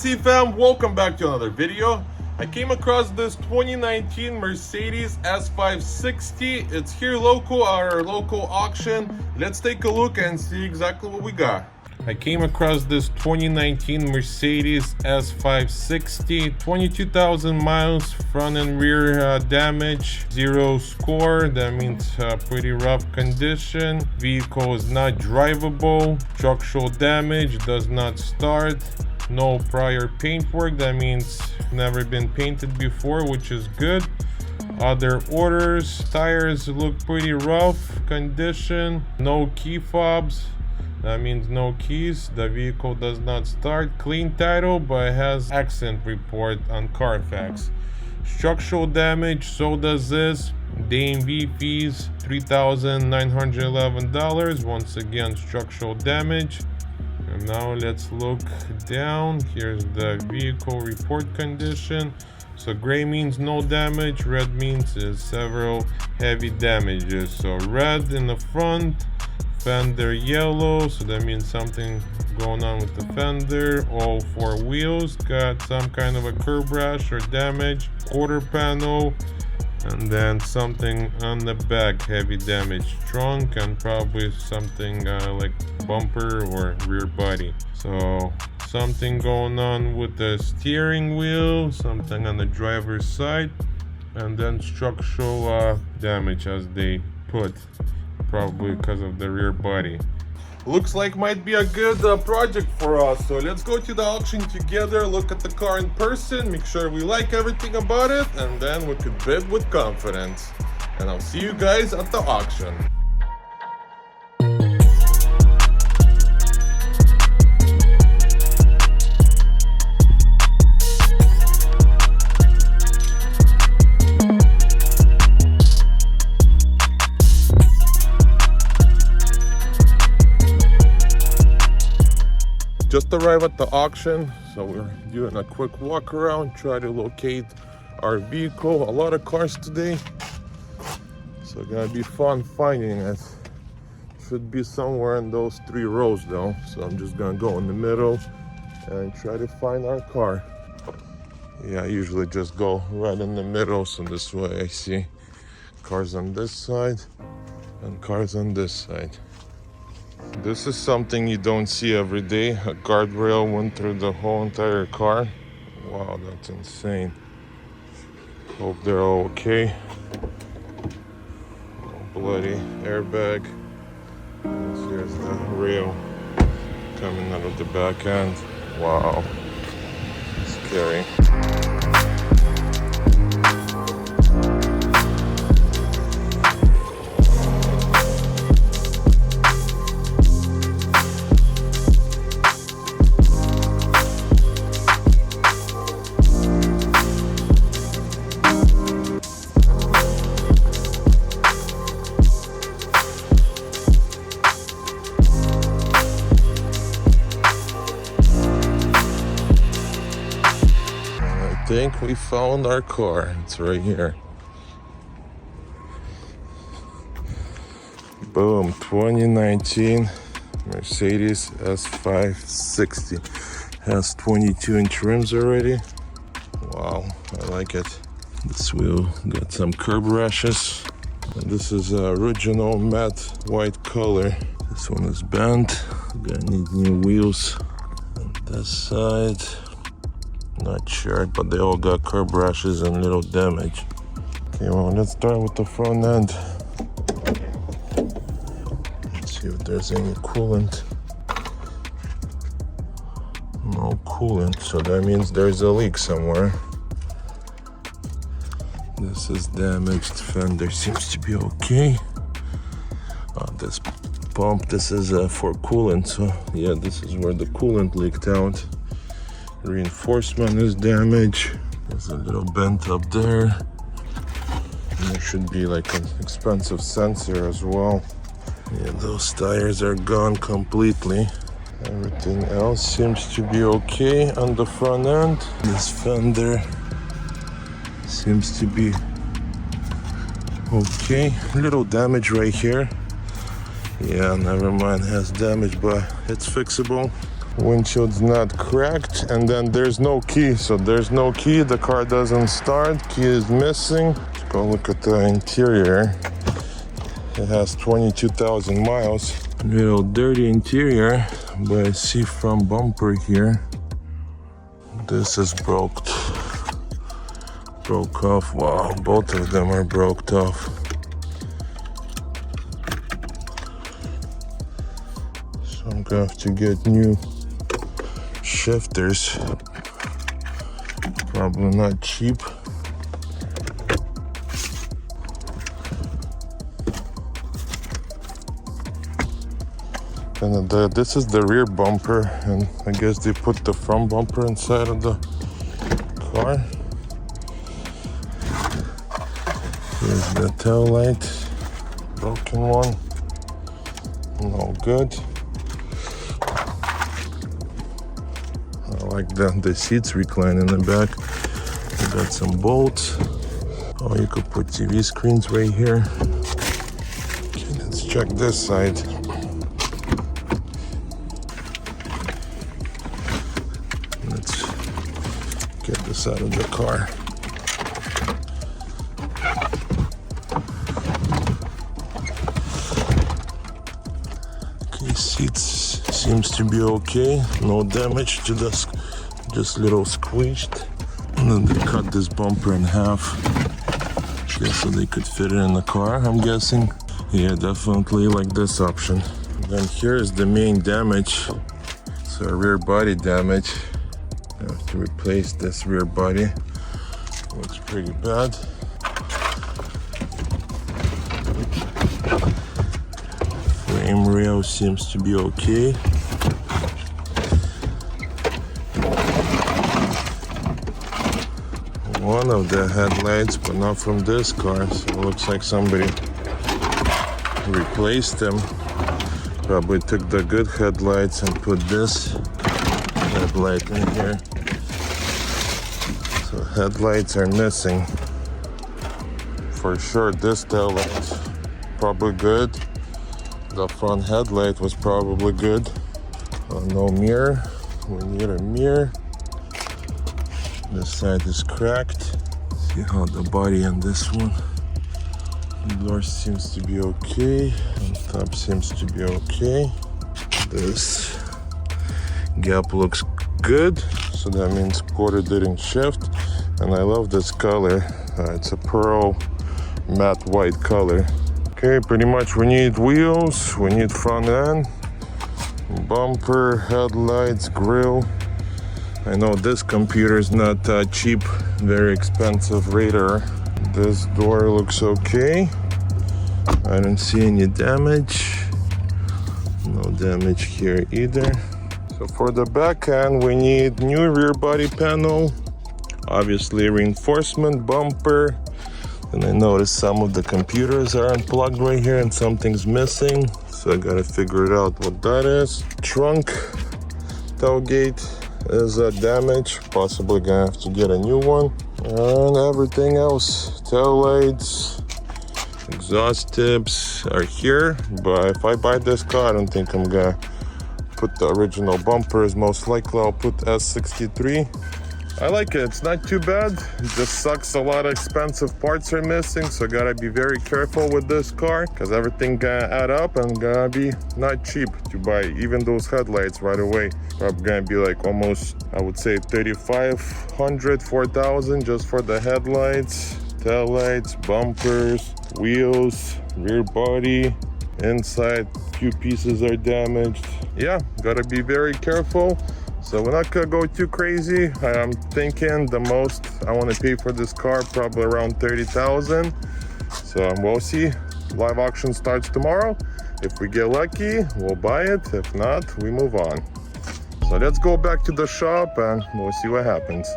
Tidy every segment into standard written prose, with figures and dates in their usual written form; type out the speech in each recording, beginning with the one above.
GT fam, welcome back to another video. I came across this 2019 Mercedes S560. It's here local, our local auction. Let's take a look and see exactly what we got. I came across this 2019 Mercedes S560, 22,000 miles, front and rear damage, 0 score. That means pretty rough condition. Vehicle is not drivable. Structural damage, does not start. No prior paintwork, that means never been painted before, which is good. Other orders, tires look pretty rough condition. No key fobs. That means no keys. The vehicle does not start. Clean title, but it has accident report on Carfax. Structural damage, so does this. DMV fees, $3,911. Once again, structural damage. And now let's look down. Here's the vehicle report condition. So gray means no damage, red means several heavy damages. So red in the front, fender yellow, so that means something going on with the fender. All 4 wheels got some kind of a curb rash or damage. Quarter panel, and then something on the back, heavy damage. Trunk and probably something like bumper or rear body. So something going on with the steering wheel, something on the driver's side, and then structural damage as they put, probably because of the rear body. Looks like might be a good project for us, so let's go to the auction together, look at the car in person, make sure we like everything about it, and then we could bid with confidence. And I'll see you guys at the auction. Just arrived at the auction, so we're doing a quick walk around, try to locate our vehicle. A lot of cars today, so gonna be fun finding it. Should be somewhere in those 3 rows though, so I'm just gonna go in the middle and try to find our car. Yeah, I usually just go right in the middle, so this way I see cars on this side and cars on this side. This is something you don't see every day. A guardrail went through the whole entire car. Wow, that's insane. Hope they're all okay. Oh, bloody airbag. Here's the rail coming out of the back end. Wow, scary. I think we found our car. It's right here. Boom, 2019 Mercedes S560. Has 22-inch rims already. Wow, I like it. This wheel got some curb rashes. And this is original matte white color. This one is bent. Gonna need new wheels on this side. Not sure, but they all got curb rashes and little damage. Okay, well, let's start with the front end. Let's see if there's any coolant. No coolant, so that means there's a leak somewhere. This is damaged. Fender seems to be okay. This pump, this is for coolant, so yeah, this is where the coolant leaked out. Reinforcement is damaged. There's a little bent up there. And there should be like an expensive sensor as well. Yeah, those tires are gone completely. Everything else seems to be okay on the front end. This fender seems to be okay. Little damage right here. Yeah, never mind, has damage, but it's fixable. Windshield's not cracked, and then there's no key. So there's no key, the car doesn't start, key is missing. Let's go look at the interior. It has 22,000 miles. Little dirty interior, but I see front bumper here. This is broke off. Wow, both of them are broke off. So I'm gonna have to get new shifters. Probably not cheap. And this is the rear bumper, and I guess they put the front bumper inside of the car. Here's the tail light, broken one, no good. I like the seats recline in the back. You got some bolts. Oh, you could put TV screens right here. Okay, let's check this side. Let's get this out of the car. Okay, seats seems to be okay. No damage to the, just little squeezed. And then they cut this bumper in half. Just so they could fit it in the car, I'm guessing. Yeah, definitely like this option. Then here's the main damage. So rear body damage. I have to replace this rear body. Looks pretty bad. Frame rail seems to be okay. One of the headlights, but not from this car, so it looks like somebody replaced them. Probably took the good headlights and put this headlight in here. So headlights are missing. For sure, this tail light's probably good. The front headlight was probably good. No mirror. We need a mirror. This side is cracked. See how the body on this one. The door seems to be okay. On top seems to be okay. This gap looks good, so that means quarter didn't shift. And I love this color. It's a pearl matte white color. Okay, pretty much we need wheels, we need front end, bumper, headlights, grille. I know this computer is not cheap, very expensive radar. This door looks okay. I don't see any damage. No damage here either. So for the back end, we need new rear body panel, obviously reinforcement bumper. And I noticed some of the computers are unplugged right here and something's missing. So I gotta figure it out what that is. Trunk, tailgate is damaged. Possibly gonna have to get a new one. And everything else, tail lights, exhaust tips are here. But if I buy this car, I don't think I'm gonna put the original bumpers. Most likely I'll put S63. I like it, it's not too bad. It just sucks a lot of expensive parts are missing, so gotta be very careful with this car because everything gonna add up and gonna be not cheap to buy. Even those headlights right away, probably gonna be like almost, I would say 3,500, 4,000 just for the headlights, tail lights, bumpers, wheels, rear body, inside, few pieces are damaged. Yeah, gotta be very careful. So we're not gonna go too crazy. I'm thinking the most I want to pay for this car probably around 30,000. So we'll see. Live auction starts tomorrow. If we get lucky, we'll buy it. If not, we move on. So let's go back to the shop and we'll see what happens.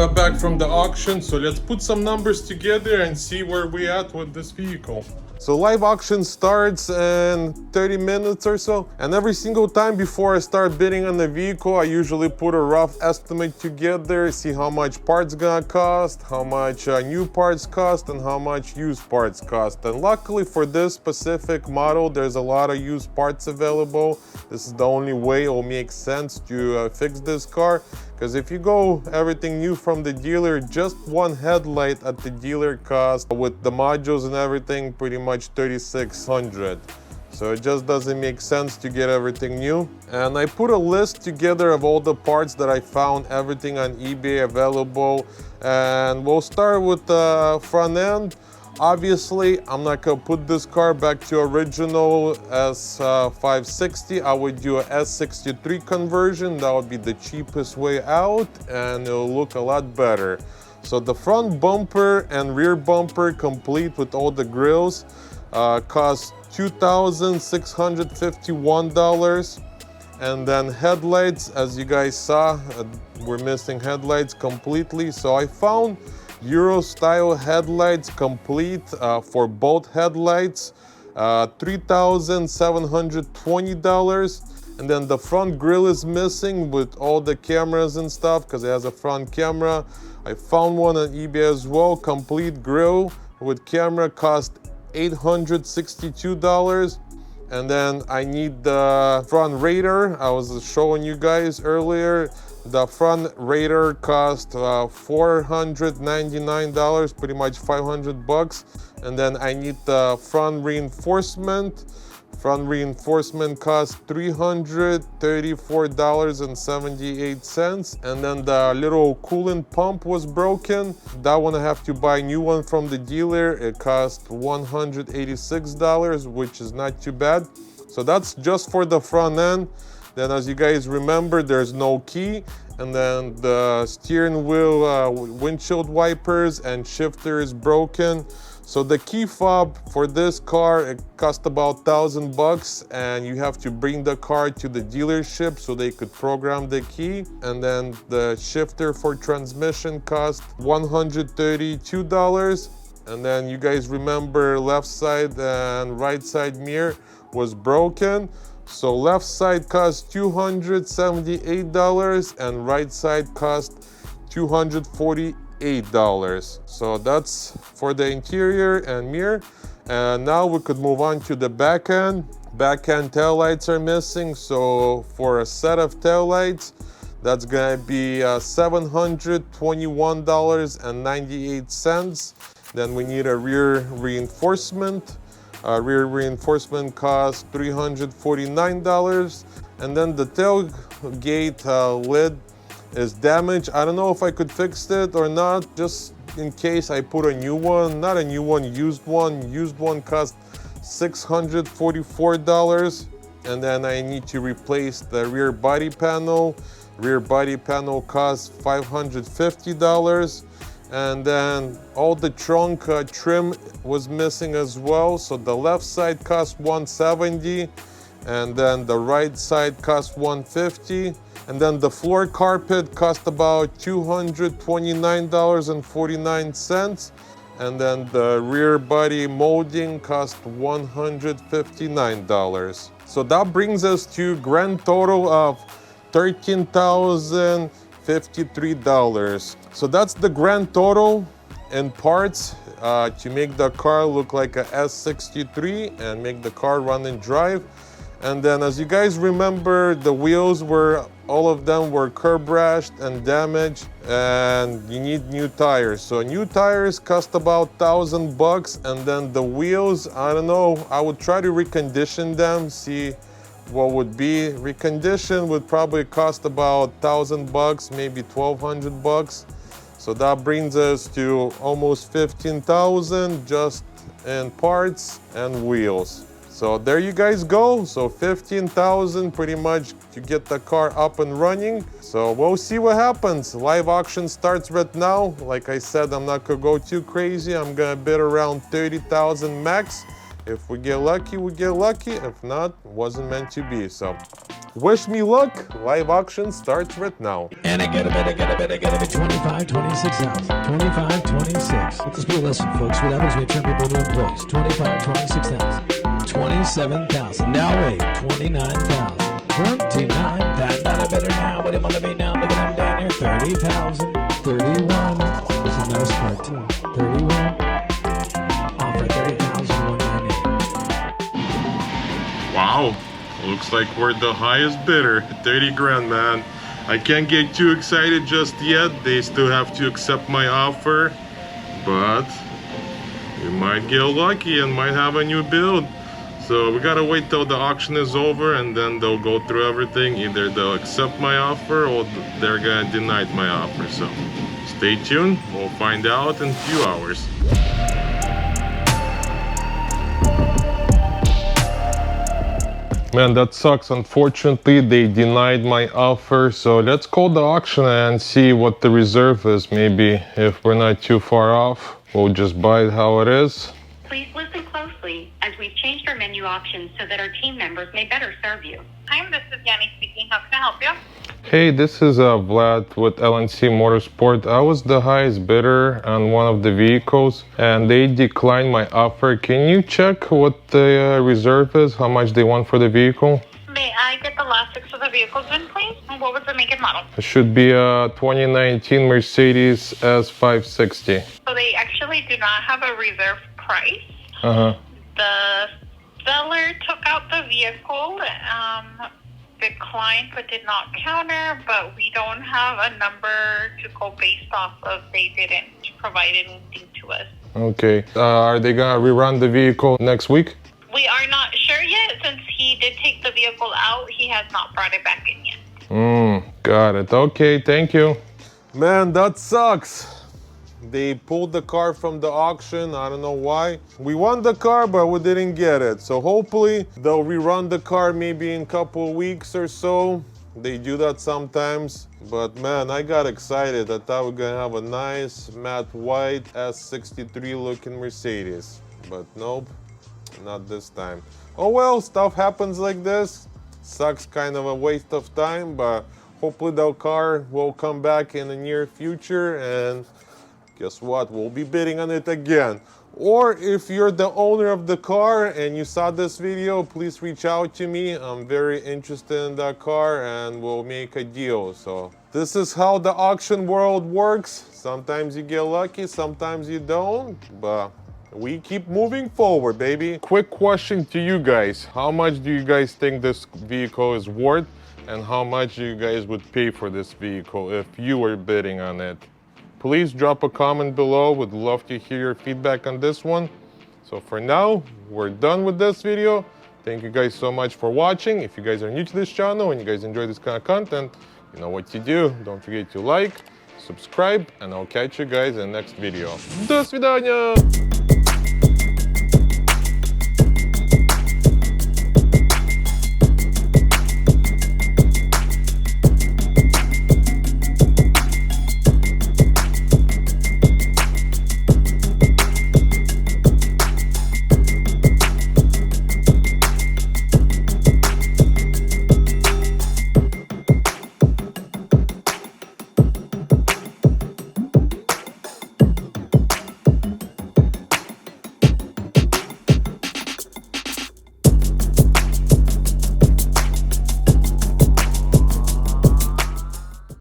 got back from the auction, so let's put some numbers together and see where we at with this vehicle. So live auction starts in 30 minutes or so, and every single time before I start bidding on the vehicle, I usually put a rough estimate together, see how much parts gonna cost, how much new parts cost, and how much used parts cost. And luckily for this specific model, there's a lot of used parts available. This is the only way it will make sense to fix this car, because if you go everything new from the dealer, just one headlight at the dealer cost with the modules and everything pretty much $3,600. So it just doesn't make sense to get everything new. And I put a list together of all the parts that I found, everything on eBay available. And we'll start with the front end. Obviously, I'm not gonna put this car back to original S560. I would do a S63 conversion. That would be the cheapest way out, and it'll look a lot better. So the front bumper and rear bumper, complete with all the grills, cost $2,651. And then headlights, as you guys saw, we're missing headlights completely. So I found Euro style headlights complete for both headlights, $3,720. And then the front grille is missing with all the cameras and stuff because it has a front camera. I found one on eBay as well, complete grille with camera, cost $862. And then I need the front radar. I was showing you guys earlier. The front radar cost $499, pretty much 500 bucks. And then I need the front reinforcement. Front reinforcement cost $334.78. And then the little coolant pump was broken. That one I have to buy a new one from the dealer. It cost $186, which is not too bad. So that's just for the front end. Then as you guys remember, there's no key. And then the steering wheel, windshield wipers and shifter is broken. So the key fob for this car, it cost about 1,000 bucks, and you have to bring the car to the dealership so they could program the key. And then the shifter for transmission cost $132. And then you guys remember left side and right side mirror was broken. So left side cost $278 and right side cost $248. So that's for the interior and mirror. And now we could move on to the back end. Back end tail lights are missing. So for a set of tail lights, that's gonna be $721.98. Then we need a rear reinforcement. Rear reinforcement costs $349. And then the tailgate lid is damaged. I don't know if I could fix it or not, just in case I put a new one. Not a new one, used one. Used one cost $644. And then I need to replace the rear body panel. Rear body panel costs $550. And then all the trunk trim was missing as well. So the left side cost $170, and then the right side cost $150. And then the floor carpet cost about $229.49. And then the rear body molding cost $159. So that brings us to grand total of $13,053. So that's the grand total in parts to make the car look like a S63 and make the car run and drive. And then as you guys remember, the wheels were, all of them were curb rashed and damaged, and you need new tires. So new tires cost about 1,000 bucks, and then the wheels, I don't know, I would try to recondition them, see what would be. Recondition would probably cost about 1,000 bucks, maybe 1,200 bucks. So that brings us to almost 15,000 just in parts and wheels. So there you guys go. So 15,000 pretty much to get the car up and running. So we'll see what happens. Live auction starts right now. Like I said, I'm not gonna go too crazy. I'm gonna bid around 30,000 max. If we get lucky, we get lucky. If not, it wasn't meant to be. So Wish me luck. Live auction starts right now. And I got a 25, 26,000. 25, 26. Let this be a lesson, folks. What happens when you turn people into employees? 25, 26,000. 27,000. Now wait. 29,000. 29,000. Not a better now. What do you want to be now? Look at them down here. 30,000. 31. There's a nice part too. 31. Offer 30,198. Wow. Looks like we're the highest bidder. 30 grand, man. I can't get too excited just yet. They still have to accept my offer. But we might get lucky and might have a new build. So we gotta wait till the auction is over and then they'll go through everything. Either they'll accept my offer or they're gonna deny my offer. So stay tuned. We'll find out in a few hours. Man, that sucks. Unfortunately, they denied my offer. So let's call the auction and see what the reserve is. Maybe if we're not too far off, we'll just buy it how it is. Please listen closely as we've changed our menu options so that our team members may better serve you. Hi, this is Yanni speaking. How can I help you? Hey, this is Vlad with LNC Motorsport. I was the highest bidder on one of the vehicles and they declined my offer. Can you check what the reserve is? How much they want for the vehicle? May I get the last six of the vehicles in, please? And what was the make and model? It should be a 2019 Mercedes S560. So they actually do not have a reserve price. Uh-huh. The seller took out the vehicle, declined but did not counter, but we don't have a number to go based off of. They didn't provide anything to us. Okay. Are they gonna rerun the vehicle next week? We are not sure yet. Since he did take the vehicle out, he has not brought it back in yet. Got it. Okay, thank you. Man, that sucks. They pulled the car from the auction. I don't know why. We won the car, but we didn't get it. So hopefully they'll rerun the car maybe in a couple of weeks or so. They do that sometimes. But man, I got excited. I thought we we're gonna have a nice matte white S63 looking Mercedes. But nope, not this time. Oh well, stuff happens like this. Sucks, kind of a waste of time, but hopefully the car will come back in the near future and guess what? We'll be bidding on it again. Or if you're the owner of the car and you saw this video, please reach out to me. I'm very interested in that car and we'll make a deal. So this is how the auction world works. Sometimes you get lucky, sometimes you don't, but we keep moving forward, baby. Quick question to you guys. How much do you guys think this vehicle is worth? And how much you guys would pay for this vehicle if you were bidding on it? Please drop a comment below. Would love to hear your feedback on this one. So for now, we're done with this video. Thank you guys so much for watching. If you guys are new to this channel and you guys enjoy this kind of content, you know what to do. Don't forget to like, subscribe, and I'll catch you guys in the next video. До свидания!